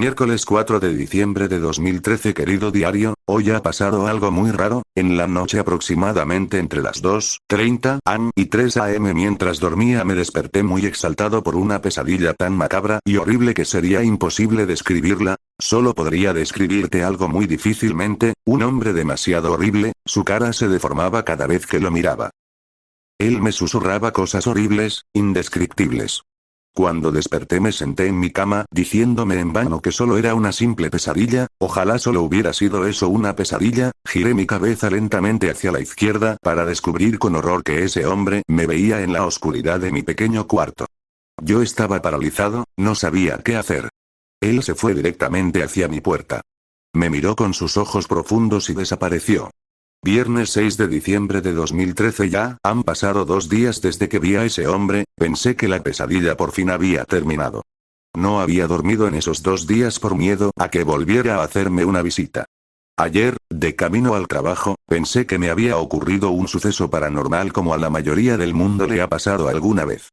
Miércoles 4 de diciembre de 2013. Querido diario, hoy ha pasado algo muy raro. En la noche aproximadamente entre las 2:30 am y 3 am mientras dormía me desperté muy exaltado por una pesadilla tan macabra y horrible que sería imposible describirla. Solo podría describirte algo muy difícilmente, un hombre demasiado horrible, su cara se deformaba cada vez que lo miraba. Él me susurraba cosas horribles, indescriptibles. Cuando desperté me senté en mi cama, diciéndome en vano que solo era una simple pesadilla, ojalá solo hubiera sido eso, una pesadilla. Giré mi cabeza lentamente hacia la izquierda para descubrir con horror que ese hombre me veía en la oscuridad de mi pequeño cuarto. Yo estaba paralizado, no sabía qué hacer. Él se fue directamente hacia mi puerta. Me miró con sus ojos profundos y desapareció. Viernes 6 de diciembre de 2013. Ya han pasado 2 días desde que vi a ese hombre. Pensé que la pesadilla por fin había terminado. No había dormido en esos 2 días por miedo a que volviera a hacerme una visita. Ayer, de camino al trabajo, pensé que me había ocurrido un suceso paranormal como a la mayoría del mundo le ha pasado alguna vez.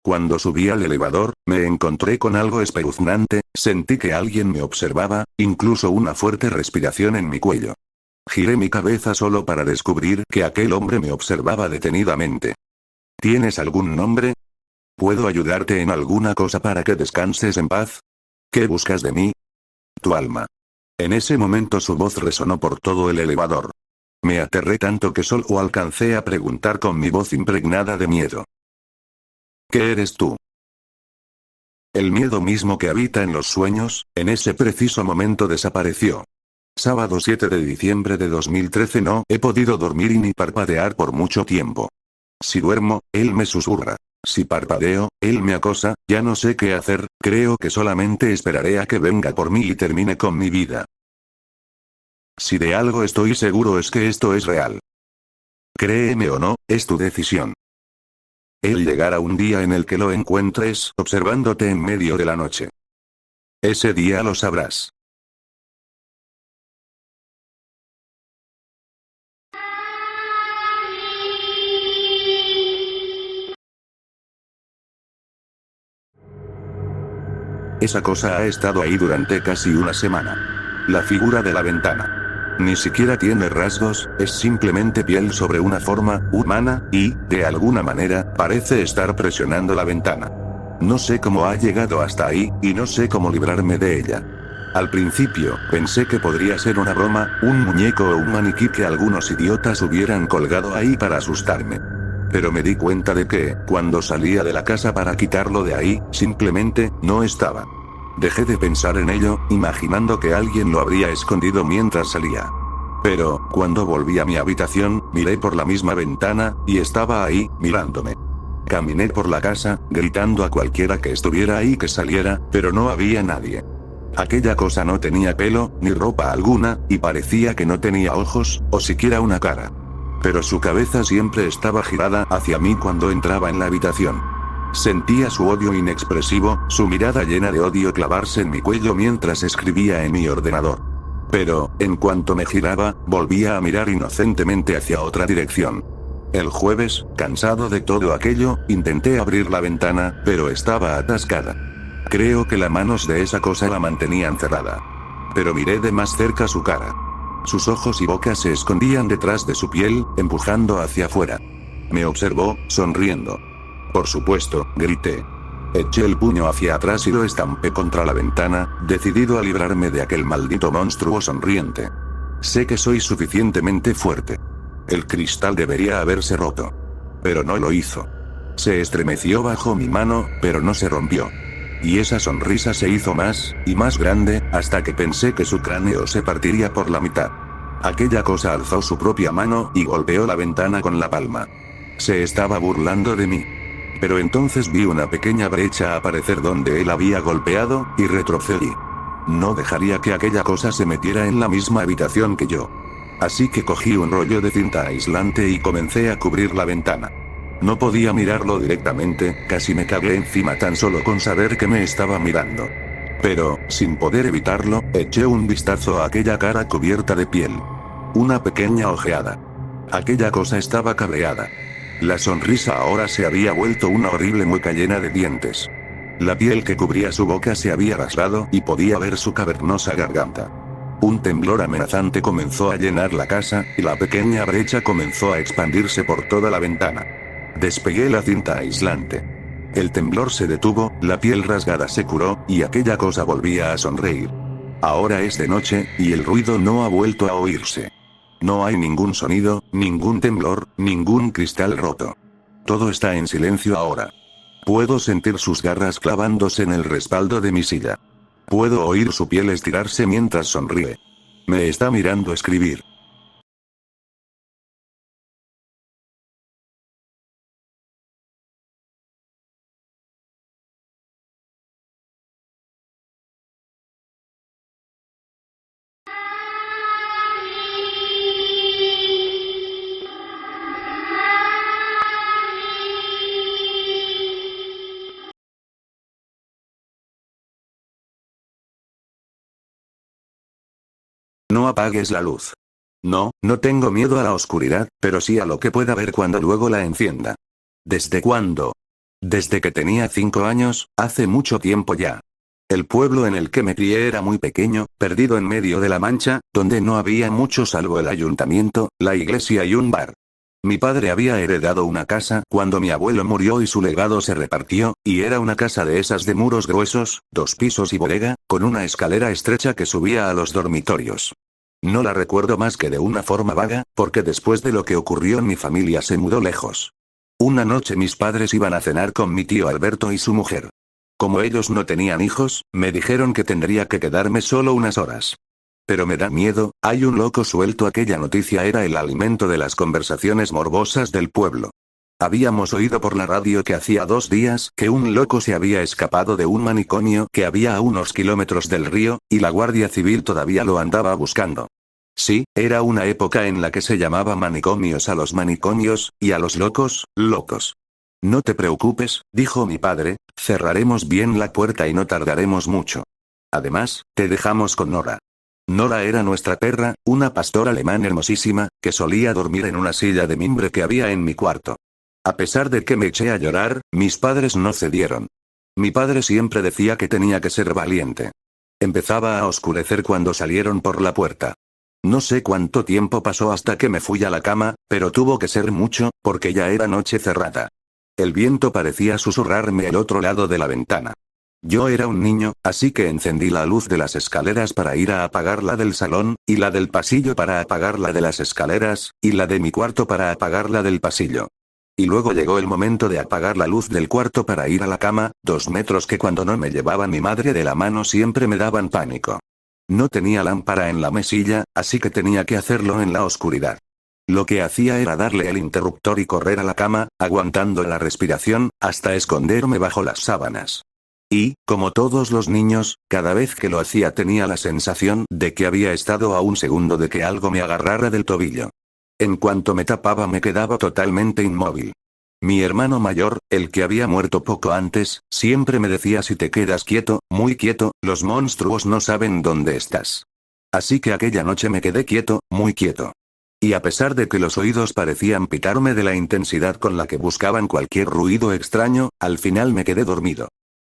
Cuando subí al elevador, me encontré con algo espeluznante, sentí que alguien me observaba, incluso una fuerte respiración en mi cuello. Giré mi cabeza solo para descubrir que aquel hombre me observaba detenidamente. ¿Tienes algún nombre? ¿Puedo ayudarte en alguna cosa para que descanses en paz? ¿Qué buscas de mí? Tu alma. En ese momento su voz resonó por todo el elevador. Me aterré tanto que solo alcancé a preguntar con mi voz impregnada de miedo. ¿Qué eres tú? El miedo mismo que habita en los sueños, en ese preciso momento desapareció. Sábado 7 de diciembre de 2013. No he podido dormir y ni parpadear por mucho tiempo. Si duermo, él me susurra. Si parpadeo, él me acosa, ya no sé qué hacer, creo que solamente esperaré a que venga por mí y termine con mi vida. Si de algo estoy seguro es que esto es real. Créeme o no, es tu decisión. Él llegará un día en el que lo encuentres observándote en medio de la noche. Ese día lo sabrás. Esa cosa ha estado ahí durante casi una semana. La figura de la ventana. Ni siquiera tiene rasgos, es simplemente piel sobre una forma humana, y, de alguna manera, parece estar presionando la ventana. No sé cómo ha llegado hasta ahí, y no sé cómo librarme de ella. Al principio, pensé que podría ser una broma, un muñeco o un maniquí que algunos idiotas hubieran colgado ahí para asustarme. Pero me di cuenta de que, cuando salía de la casa para quitarlo de ahí, simplemente, no estaba. Dejé de pensar en ello, imaginando que alguien lo habría escondido mientras salía. Pero, cuando volví a mi habitación, miré por la misma ventana, y estaba ahí, mirándome. Caminé por la casa, gritando a cualquiera que estuviera ahí que saliera, pero no había nadie. Aquella cosa no tenía pelo, ni ropa alguna, y parecía que no tenía ojos, o siquiera una cara. Pero su cabeza siempre estaba girada hacia mí cuando entraba en la habitación. Sentía su odio inexpresivo, su mirada llena de odio clavarse en mi cuello mientras escribía en mi ordenador. Pero, en cuanto me giraba, volvía a mirar inocentemente hacia otra dirección. El jueves, cansado de todo aquello, intenté abrir la ventana, pero estaba atascada. Creo que las manos de esa cosa la mantenían cerrada. Pero miré de más cerca su cara. Sus ojos y boca se escondían detrás de su piel, empujando hacia afuera. Me observó, sonriendo. Por supuesto, grité. Eché el puño hacia atrás y lo estampé contra la ventana, decidido a librarme de aquel maldito monstruo sonriente. Sé que soy suficientemente fuerte. El cristal debería haberse roto. Pero no lo hizo. Se estremeció bajo mi mano, pero no se rompió. Y esa sonrisa se hizo más, y más grande, hasta que pensé que su cráneo se partiría por la mitad. Aquella cosa alzó su propia mano y golpeó la ventana con la palma. Se estaba burlando de mí. Pero entonces vi una pequeña brecha aparecer donde él había golpeado, y retrocedí. No dejaría que aquella cosa se metiera en la misma habitación que yo. Así que cogí un rollo de cinta aislante y comencé a cubrir la ventana. No podía mirarlo directamente, casi me cagué encima tan solo con saber que me estaba mirando. Pero, sin poder evitarlo, eché un vistazo a aquella cara cubierta de piel. Una pequeña ojeada. Aquella cosa estaba cabreada. La sonrisa ahora se había vuelto una horrible mueca llena de dientes. La piel que cubría su boca se había rasgado y podía ver su cavernosa garganta. Un temblor amenazante comenzó a llenar la casa, y la pequeña brecha comenzó a expandirse por toda la ventana. Despegué la cinta aislante. El temblor se detuvo, la piel rasgada se curó, y aquella cosa volvía a sonreír. Ahora es de noche, y el ruido no ha vuelto a oírse. No hay ningún sonido, ningún temblor, ningún cristal roto. Todo está en silencio ahora. Puedo sentir sus garras clavándose en el respaldo de mi silla. Puedo oír su piel estirarse mientras sonríe. Me está mirando escribir. No apagues la luz. No, no tengo miedo a la oscuridad, pero sí a lo que pueda ver cuando luego la encienda. ¿Desde cuándo? Desde que tenía 5 años, hace mucho tiempo ya. El pueblo en el que me crié era muy pequeño, perdido en medio de la Mancha, donde no había mucho salvo el ayuntamiento, la iglesia y un bar. Mi padre había heredado una casa cuando mi abuelo murió y su legado se repartió, y era una casa de esas de muros gruesos, 2 pisos y bodega, con una escalera estrecha que subía a los dormitorios. No la recuerdo más que de una forma vaga, porque después de lo que ocurrió en mi familia se mudó lejos. Una noche mis padres iban a cenar con mi tío Alberto y su mujer. Como ellos no tenían hijos, me dijeron que tendría que quedarme solo unas horas. Pero me da miedo, hay un loco suelto. Aquella noticia era el alimento de las conversaciones morbosas del pueblo. Habíamos oído por la radio que hacía 2 días que un loco se había escapado de un manicomio que había a unos kilómetros del río, y la Guardia Civil todavía lo andaba buscando. Sí, era una época en la que se llamaba manicomios a los manicomios, y a los locos, locos. No te preocupes, dijo mi padre, cerraremos bien la puerta y no tardaremos mucho. Además, te dejamos con Nora. Nora era nuestra perra, una pastor alemán hermosísima, que solía dormir en una silla de mimbre que había en mi cuarto. A pesar de que me eché a llorar, mis padres no cedieron. Mi padre siempre decía que tenía que ser valiente. Empezaba a oscurecer cuando salieron por la puerta. No sé cuánto tiempo pasó hasta que me fui a la cama, pero tuvo que ser mucho, porque ya era noche cerrada. El viento parecía susurrarme al otro lado de la ventana. Yo era un niño, así que encendí la luz de las escaleras para ir a apagar la del salón, y la del pasillo para apagar la de las escaleras, y la de mi cuarto para apagar la del pasillo. Y luego llegó el momento de apagar la luz del cuarto para ir a la cama, 2 metros que cuando no me llevaba mi madre de la mano siempre me daban pánico. No tenía lámpara en la mesilla, así que tenía que hacerlo en la oscuridad. Lo que hacía era darle el interruptor y correr a la cama, aguantando la respiración, hasta esconderme bajo las sábanas. Y, como todos los niños, cada vez que lo hacía tenía la sensación de que había estado a un segundo de que algo me agarrara del tobillo. En cuanto me tapaba me quedaba totalmente inmóvil. Mi hermano mayor, el que había muerto poco antes, siempre me decía: si te quedas quieto, muy quieto, los monstruos no saben dónde estás. Así que aquella noche me quedé quieto, muy quieto. Y a pesar de que los oídos parecían pitarme de la intensidad con la que buscaban cualquier ruido extraño, al final me quedé dormido.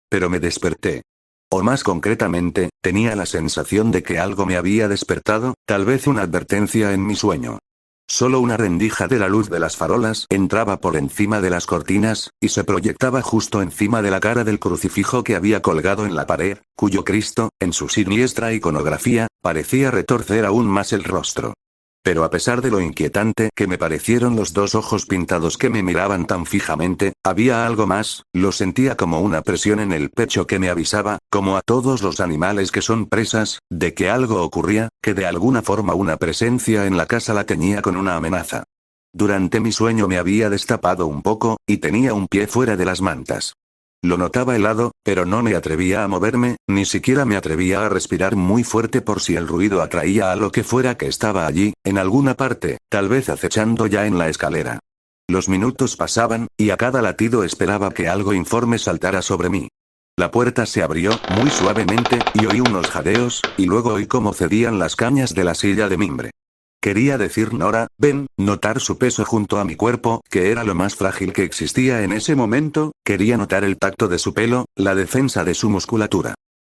Pero me desperté. O más concretamente, tenía la sensación de que algo me había despertado, tal vez una advertencia en mi sueño. Solo una rendija de la luz de las farolas entraba por encima de las cortinas, y se proyectaba justo encima de la cara del crucifijo que había colgado en la pared, cuyo Cristo, en su siniestra iconografía, parecía retorcer aún más el rostro. Pero a pesar de lo inquietante que me parecieron los 2 ojos pintados que me miraban tan fijamente, había algo más, lo sentía como una presión en el pecho que me avisaba, como a todos los animales que son presas, de que algo ocurría, que de alguna forma una presencia en la casa la teñía con una amenaza. Durante mi sueño me había destapado un poco, y tenía un pie fuera de las mantas. Lo notaba helado, pero no me atrevía a moverme, ni siquiera me atrevía a respirar muy fuerte por si el ruido atraía a lo que fuera que estaba allí, en alguna parte, tal vez acechando ya en la escalera. Los minutos pasaban, y a cada latido esperaba que algo informe saltara sobre mí. La puerta se abrió, muy suavemente, y oí unos jadeos, y luego oí cómo cedían las cañas de la silla de mimbre. Quería decir Nora, ven, notar su peso junto a mi cuerpo, que era lo más frágil que existía en ese momento, quería notar el tacto de su pelo, la defensa de su musculatura.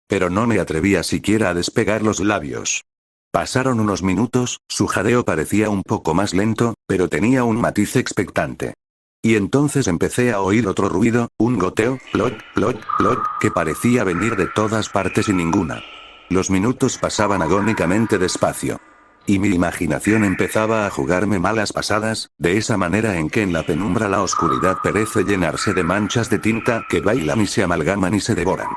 Pero no me atrevía siquiera a despegar los labios. Pasaron unos minutos, su jadeo parecía un poco más lento, pero tenía un matiz expectante. Y entonces empecé a oír otro ruido, un goteo, plot, plot, plot, que parecía venir de todas partes y ninguna. Los minutos pasaban agónicamente despacio. Y mi imaginación empezaba a jugarme malas pasadas, de esa manera en que en la penumbra la oscuridad parece llenarse de manchas de tinta que bailan y se amalgaman y se devoran.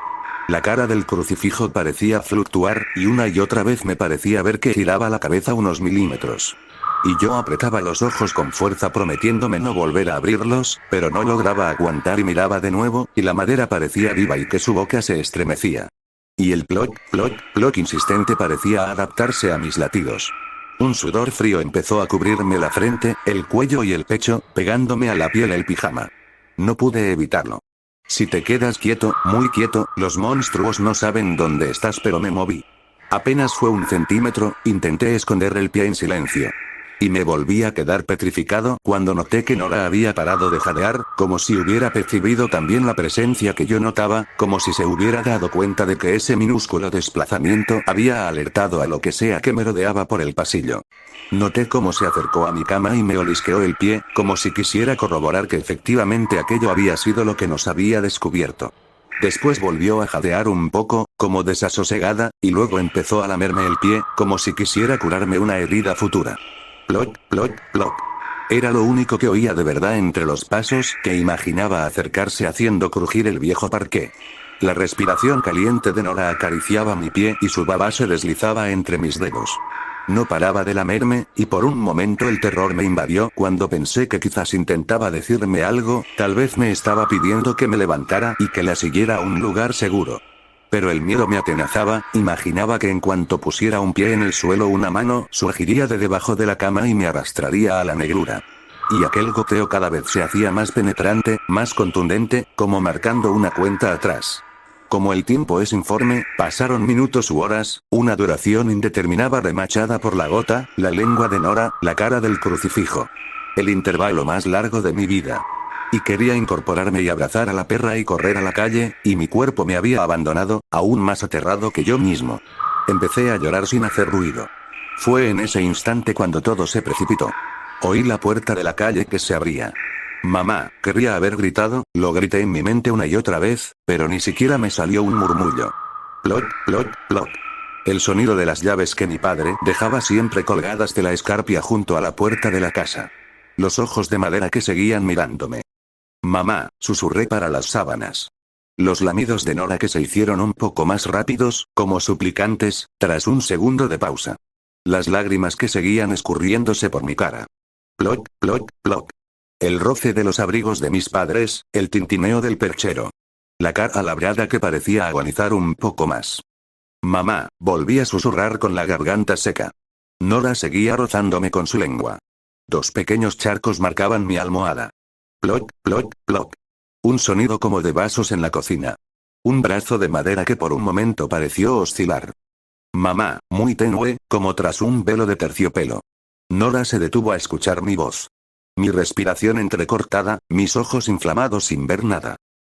La cara del crucifijo parecía fluctuar, y una y otra vez me parecía ver que giraba la cabeza unos milímetros. Y yo apretaba los ojos con fuerza prometiéndome no volver a abrirlos, pero no lograba aguantar y miraba de nuevo, y la madera parecía viva y que su boca se estremecía. Y el plot, plot, plot insistente parecía adaptarse a mis latidos. Un sudor frío empezó a cubrirme la frente, el cuello y el pecho, pegándome a la piel el pijama. No pude evitarlo. Si te quedas quieto, muy quieto, los monstruos no saben dónde estás, pero me moví. Apenas fue un centímetro, intenté esconder el pie en silencio. Y me volví a quedar petrificado cuando noté que Nora había parado de jadear, como si hubiera percibido también la presencia que yo notaba, como si se hubiera dado cuenta de que ese minúsculo desplazamiento había alertado a lo que sea que merodeaba por el pasillo. Noté cómo se acercó a mi cama y me olisqueó el pie, como si quisiera corroborar que efectivamente aquello había sido lo que nos había descubierto. Después volvió a jadear un poco, como desasosegada, y luego empezó a lamerme el pie, como si quisiera curarme una herida futura. Plot, plot, plot. Era lo único que oía de verdad entre los pasos que imaginaba acercarse haciendo crujir el viejo parqué. La respiración caliente de Nora acariciaba mi pie y su baba se deslizaba entre mis dedos. No paraba de lamerme, y por un momento el terror me invadió cuando pensé que quizás intentaba decirme algo, tal vez me estaba pidiendo que me levantara y que la siguiera a un lugar seguro. Pero el miedo me atenazaba, imaginaba que en cuanto pusiera un pie en el suelo una mano surgiría de debajo de la cama y me arrastraría a la negrura. Y aquel goteo cada vez se hacía más penetrante, más contundente, como marcando una cuenta atrás. Como el tiempo es informe, pasaron minutos u horas, una duración indeterminada remachada por la gota, la lengua de Nora, la cara del crucifijo. El intervalo más largo de mi vida. Y quería incorporarme y abrazar a la perra y correr a la calle, y mi cuerpo me había abandonado, aún más aterrado que yo mismo. Empecé a llorar sin hacer ruido. Fue en ese instante cuando todo se precipitó. Oí la puerta de la calle que se abría. Mamá, querría haber gritado, lo grité en mi mente una y otra vez, pero ni siquiera me salió un murmullo. Plot, plot, plot. El sonido de las llaves que mi padre dejaba siempre colgadas de la escarpia junto a la puerta de la casa. Los ojos de madera que seguían mirándome. Mamá, susurré para las sábanas. Los lamidos de Nora que se hicieron un poco más rápidos, como suplicantes, tras un segundo de pausa. Las lágrimas que seguían escurriéndose por mi cara. Plot, plot, plot. El roce de los abrigos de mis padres, el tintineo del perchero. La cara labrada que parecía agonizar un poco más. Mamá, volví a susurrar con la garganta seca. Nora seguía rozándome con su lengua. 2 pequeños charcos marcaban mi almohada. Plot, plot, plot. Un sonido como de vasos en la cocina. Un brazo de madera que por un momento pareció oscilar. Mamá, muy tenue, como tras un velo de terciopelo. Nora se detuvo a escuchar mi voz. Mi respiración entrecortada, mis ojos inflamados sin ver nada.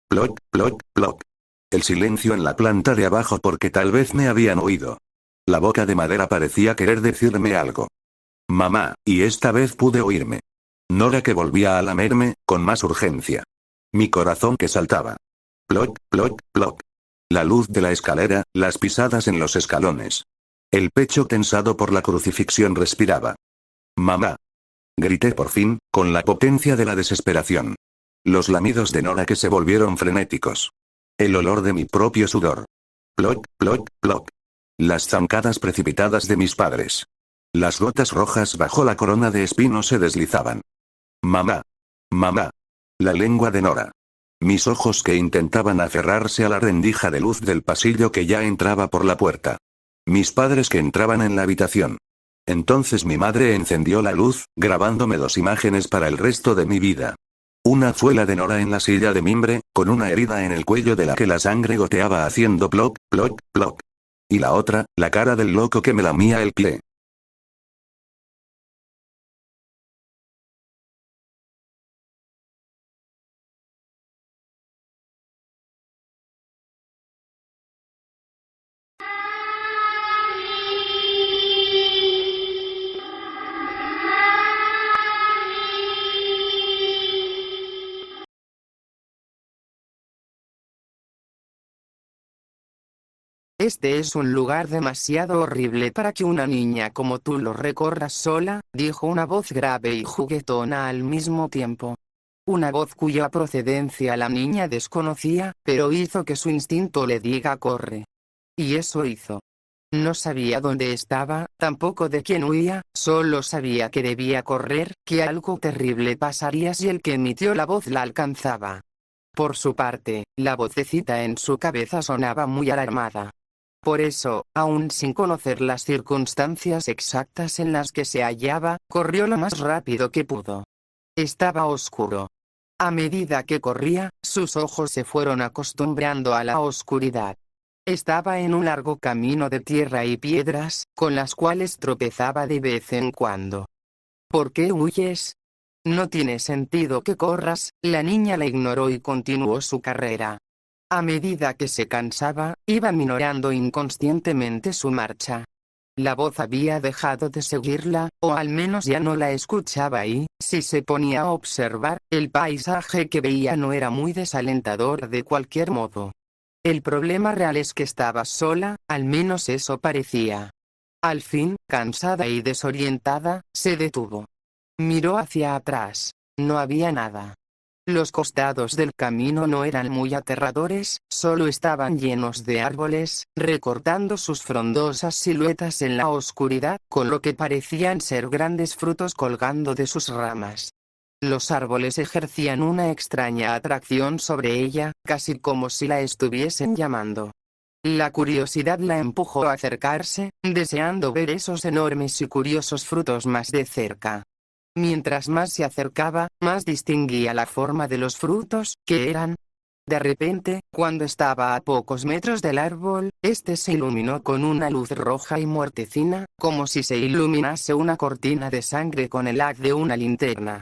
Plot, plot, plot. El silencio en la planta de abajo porque tal vez me habían oído. La boca de madera parecía querer decirme algo. Mamá, y esta vez pude oírme. Nora que volvía a lamerme, con más urgencia. Mi corazón que saltaba. Plot, plot, plot. La luz de la escalera, las pisadas en los escalones. El pecho tensado por la crucifixión respiraba. Mamá. Grité por fin, con la potencia de la desesperación. Los lamidos de Nora que se volvieron frenéticos. El olor de mi propio sudor. Plot, plot, plot. Las zancadas precipitadas de mis padres. Las gotas rojas bajo la corona de espinos se deslizaban. Mamá. Mamá. La lengua de Nora. Mis ojos que intentaban aferrarse a la rendija de luz del pasillo que ya entraba por la puerta. Mis padres que entraban en la habitación. Entonces mi madre encendió la luz, grabándome 2 imágenes para el resto de mi vida. Una fue la de Nora en la silla de mimbre, con una herida en el cuello de la que la sangre goteaba haciendo plop, plop, plop. Y la otra, la cara del loco que me lamía el pie. Este es un lugar demasiado horrible para que una niña como tú lo recorras sola, dijo una voz grave y juguetona al mismo tiempo. Una voz cuya procedencia la niña desconocía, pero hizo que su instinto le diga corre. Y eso hizo. No sabía dónde estaba, tampoco de quién huía, solo sabía que debía correr, que algo terrible pasaría si el que emitió la voz la alcanzaba. Por su parte, la vocecita en su cabeza sonaba muy alarmada. Por eso, aún sin conocer las circunstancias exactas en las que se hallaba, corrió lo más rápido que pudo. Estaba oscuro. A medida que corría, sus ojos se fueron acostumbrando a la oscuridad. Estaba en un largo camino de tierra y piedras, con las cuales tropezaba de vez en cuando. ¿Por qué huyes? No tiene sentido que corras, la niña la ignoró y continuó su carrera. A medida que se cansaba, iba minorando inconscientemente su marcha. La voz había dejado de seguirla, o al menos ya no la escuchaba y, si se ponía a observar, el paisaje que veía no era muy desalentador de cualquier modo. El problema real es que estaba sola, al menos eso parecía. Al fin, cansada y desorientada, se detuvo. Miró hacia atrás. No había nada. Los costados del camino no eran muy aterradores, solo estaban llenos de árboles, recortando sus frondosas siluetas en la oscuridad, con lo que parecían ser grandes frutos colgando de sus ramas. Los árboles ejercían una extraña atracción sobre ella, casi como si la estuviesen llamando. La curiosidad la empujó a acercarse, deseando ver esos enormes y curiosos frutos más de cerca. Mientras más se acercaba, más distinguía la forma de los frutos, que eran. De repente, cuando estaba a pocos metros del árbol, este se iluminó con una luz roja y muertecina, como si se iluminase una cortina de sangre con el haz de una linterna.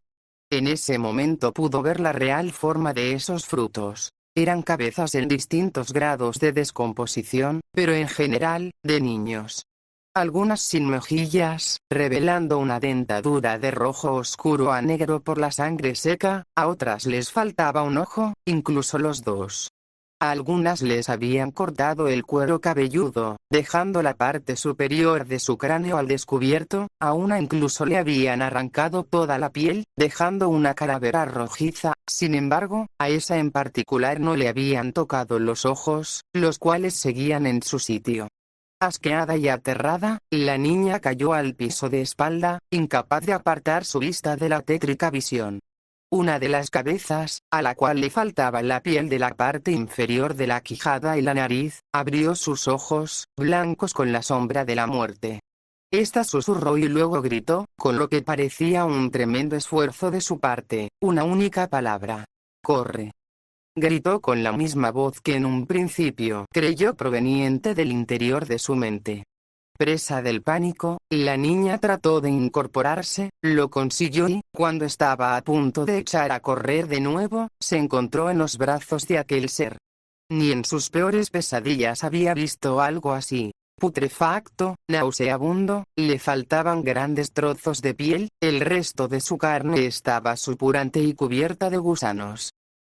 En ese momento pudo ver la real forma de esos frutos. Eran cabezas en distintos grados de descomposición, pero en general, de niños. Algunas sin mejillas, revelando una dentadura de rojo oscuro a negro por la sangre seca, a otras les faltaba un ojo, incluso los dos. A algunas les habían cortado el cuero cabelludo, dejando la parte superior de su cráneo al descubierto, a una incluso le habían arrancado toda la piel, dejando una calavera rojiza. Sin embargo, a esa en particular no le habían tocado los ojos, los cuales seguían en su sitio. Asqueada y aterrada, la niña cayó al piso de espalda, incapaz de apartar su vista de la tétrica visión. Una de las cabezas, a la cual le faltaba la piel de la parte inferior de la quijada y la nariz, abrió sus ojos, blancos con la sombra de la muerte. Esta susurró y luego gritó, con lo que parecía un tremendo esfuerzo de su parte, una única palabra: «¡Corre!». Gritó con la misma voz que en un principio creyó proveniente del interior de su mente. Presa del pánico, la niña trató de incorporarse, lo consiguió y, cuando estaba a punto de echar a correr de nuevo, se encontró en los brazos de aquel ser. Ni en sus peores pesadillas había visto algo así. Putrefacto, nauseabundo, le faltaban grandes trozos de piel, el resto de su carne estaba supurante y cubierta de gusanos.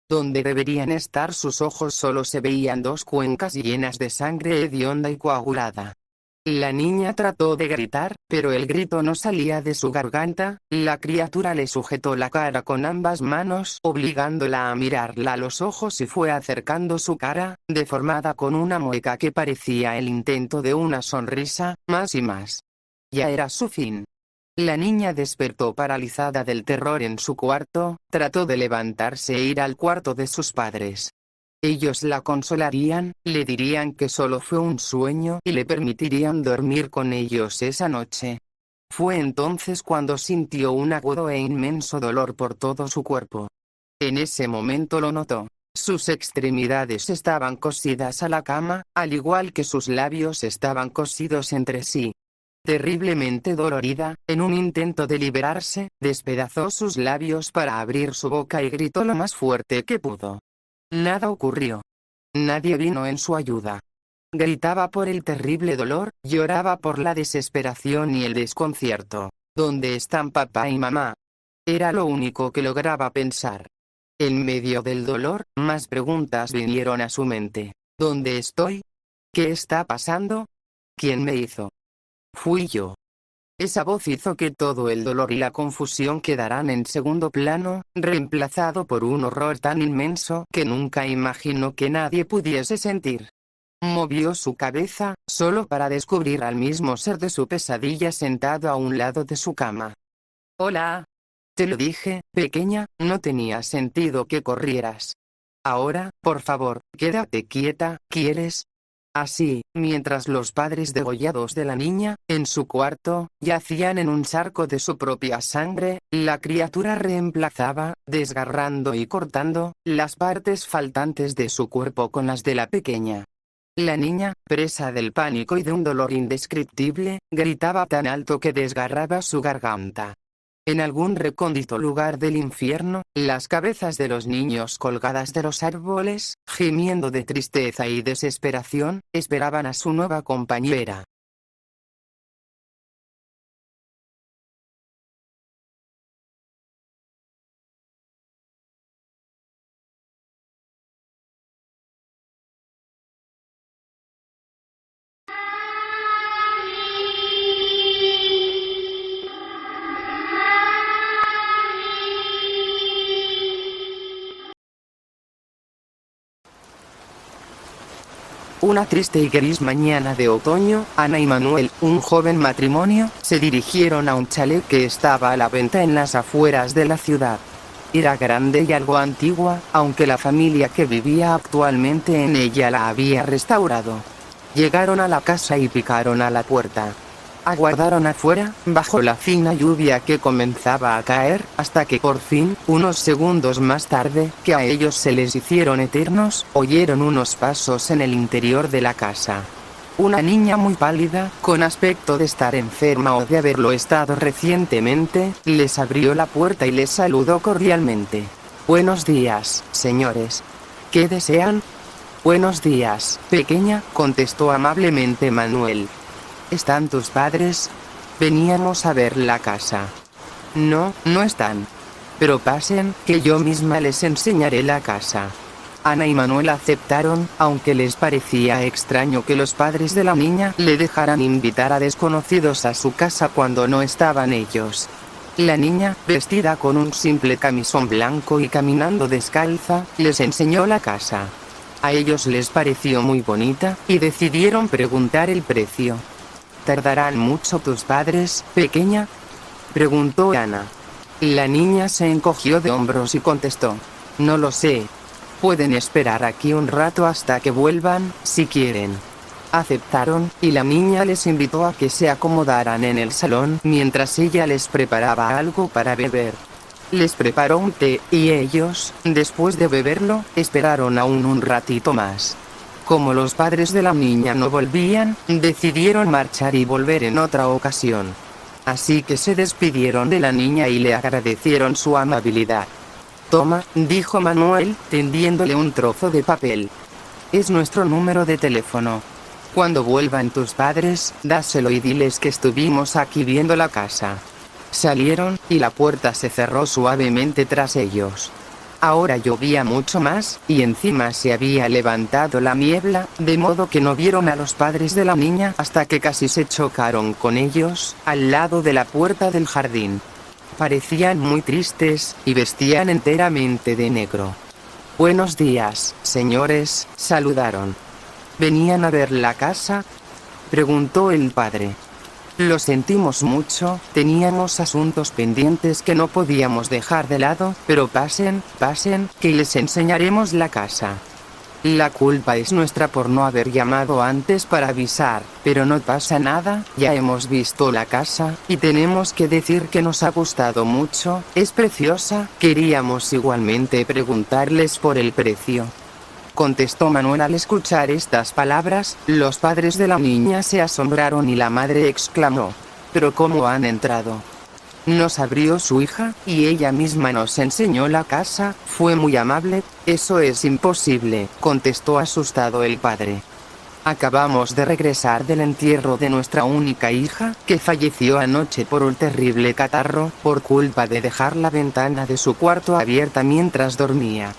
Donde deberían estar sus ojos solo se veían dos cuencas llenas de sangre hedionda y coagulada. La niña trató de gritar, pero el grito no salía de su garganta. La criatura le sujetó la cara con ambas manos, obligándola a mirarla a los ojos y fue acercando su cara, deformada con una mueca que parecía el intento de una sonrisa, más y más. Ya era su fin. La niña despertó paralizada del terror en su cuarto, trató de levantarse e ir al cuarto de sus padres. Ellos la consolarían, le dirían que solo fue un sueño y le permitirían dormir con ellos esa noche. Fue entonces cuando sintió un agudo e inmenso dolor por todo su cuerpo. En ese momento lo notó. Sus extremidades estaban cosidas a la cama, al igual que sus labios estaban cosidos entre sí. Terriblemente dolorida, en un intento de liberarse, despedazó sus labios para abrir su boca y gritó lo más fuerte que pudo. Nada ocurrió. Nadie vino en su ayuda. Gritaba por el terrible dolor, lloraba por la desesperación y el desconcierto. ¿Dónde están papá y mamá? Era lo único que lograba pensar. En medio del dolor, más preguntas vinieron a su mente. ¿Dónde estoy? ¿Qué está pasando? ¿Quién me hizo? Fui yo. Esa voz hizo que todo el dolor y la confusión quedaran en segundo plano, reemplazado por un horror tan inmenso que nunca imaginó que nadie pudiese sentir. Movió su cabeza, solo para descubrir al mismo ser de su pesadilla sentado a un lado de su cama. Hola. Te lo dije, pequeña, no tenía sentido que corrieras. Ahora, por favor, quédate quieta, ¿quieres? Así, mientras los padres degollados de la niña, en su cuarto, yacían en un charco de su propia sangre, la criatura reemplazaba, desgarrando y cortando, las partes faltantes de su cuerpo con las de la pequeña. La niña, presa del pánico y de un dolor indescriptible, gritaba tan alto que desgarraba su garganta. En algún recóndito lugar del infierno, las cabezas de los niños colgadas de los árboles, gimiendo de tristeza y desesperación, esperaban a su nueva compañera. Una triste y gris mañana de otoño, Ana y Manuel, un joven matrimonio, se dirigieron a un chalet que estaba a la venta en las afueras de la ciudad. Era grande y algo antigua, aunque la familia que vivía actualmente en ella la había restaurado. Llegaron a la casa y picaron a la puerta. Aguardaron afuera, bajo la fina lluvia que comenzaba a caer, hasta que por fin, unos segundos más tarde, que a ellos se les hicieron eternos, oyeron unos pasos en el interior de la casa. Una niña muy pálida, con aspecto de estar enferma o de haberlo estado recientemente, les abrió la puerta y les saludó cordialmente. «Buenos días, señores. ¿Qué desean?» «Buenos días, pequeña», contestó amablemente Manuel. ¿Están tus padres? Veníamos a ver la casa. No, no están. Pero pasen, que yo misma les enseñaré la casa. Ana y Manuel aceptaron, aunque les parecía extraño que los padres de la niña le dejaran invitar a desconocidos a su casa cuando no estaban ellos. La niña, vestida con un simple camisón blanco y caminando descalza, les enseñó la casa. A ellos les pareció muy bonita, y decidieron preguntar el precio. ¿Tardarán mucho tus padres, pequeña?, preguntó Ana. La niña se encogió de hombros y contestó. No lo sé. Pueden esperar aquí un rato hasta que vuelvan, si quieren. Aceptaron, y la niña les invitó a que se acomodaran en el salón mientras ella les preparaba algo para beber. Les preparó un té, y ellos, después de beberlo, esperaron aún un ratito más. Como los padres de la niña no volvían, decidieron marchar y volver en otra ocasión. Así que se despidieron de la niña y le agradecieron su amabilidad. Toma, dijo Manuel, tendiéndole un trozo de papel. Es nuestro número de teléfono. Cuando vuelvan tus padres, dáselo y diles que estuvimos aquí viendo la casa. Salieron, y la puerta se cerró suavemente tras ellos. Ahora llovía mucho más, y encima se había levantado la niebla, de modo que no vieron a los padres de la niña hasta que casi se chocaron con ellos, al lado de la puerta del jardín. Parecían muy tristes, y vestían enteramente de negro. Buenos días, señores, saludaron. ¿Venían a ver la casa?, preguntó el padre. Lo sentimos mucho, teníamos asuntos pendientes que no podíamos dejar de lado, pero pasen, pasen, que les enseñaremos la casa. La culpa es nuestra por no haber llamado antes para avisar, pero no pasa nada, ya hemos visto la casa, y tenemos que decir que nos ha gustado mucho, es preciosa, queríamos igualmente preguntarles por el precio. Contestó Manuel al escuchar estas palabras, los padres de la niña se asombraron y la madre exclamó. ¿Pero cómo han entrado? Nos abrió su hija, y ella misma nos enseñó la casa, fue muy amable. Eso es imposible, contestó asustado el padre. Acabamos de regresar del entierro de nuestra única hija, que falleció anoche por un terrible catarro, por culpa de dejar la ventana de su cuarto abierta mientras dormía.